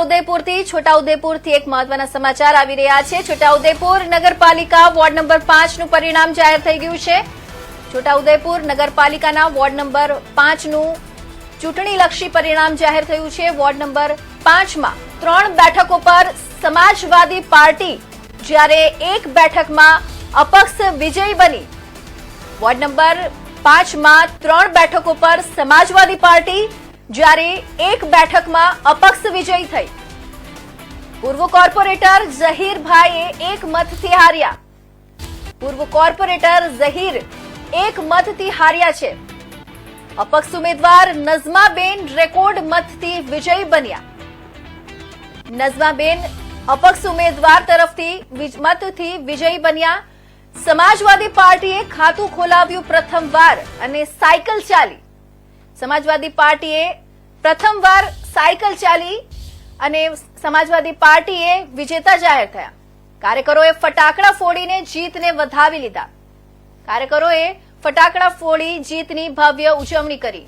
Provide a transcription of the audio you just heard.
છોટાઉદેપુરથી એક મહત્વના સમાચાર આવી રહ્યા છે। છોટાઉદેપુર નગરપાલિકા વોર્ડ નંબર 5 નું પરિણામ જાહેર થઈ ગયું છે। છોટાઉદેપુર નગરપાલિકાના વોર્ડ નંબર 5 નું ચૂંટણીલક્ષી પરિણામ જાહેર થયું છે। વોર્ડ નંબર 5 માં 3 બેઠકો પર સમાજવાદી પાર્ટી જ્યારે એક બેઠકમાં અપક્ષ વિજયી બની। વોર્ડ નંબર 5 માં 3 બેઠકો પર સમાજવાદી પાર્ટી જ્યારે એક બેઠકમાં અપક્ષ વિજયી થઈ। પૂર્વ કોર્પોરેટર ઝહીરભાઈએ એક મતથી હાર્યા। પૂર્વ કોર્પોરેટર ઝહીર એક મતથી હાર્યા છે। અપક્ષ ઉમેદવાર નઝમાબેન રેકોર્ડ મતથી વિજયી બન્યા। નઝમાબેન અપક્ષ ઉમેદવાર તરફથી મતથી વિજયી બન્યા। સમાજવાદી પાર્ટીએ ખાતું ખોલાવ્યું પ્રથમવાર અને સાયકલ ચાલી। સમાજવાદી પાર્ટીએ પ્રથમવાર સાયકલ ચાલી અને સમાજવાદી પાર્ટીએ વિજેતા જાહેર થયા। કાર્યકરોએ ફટાકડા ફોડીને જીતને વધાવી લીધા। કાર્યકરોએ ફટાકડા ફોડી જીતની ભવ્ય ઉજવણી કરી।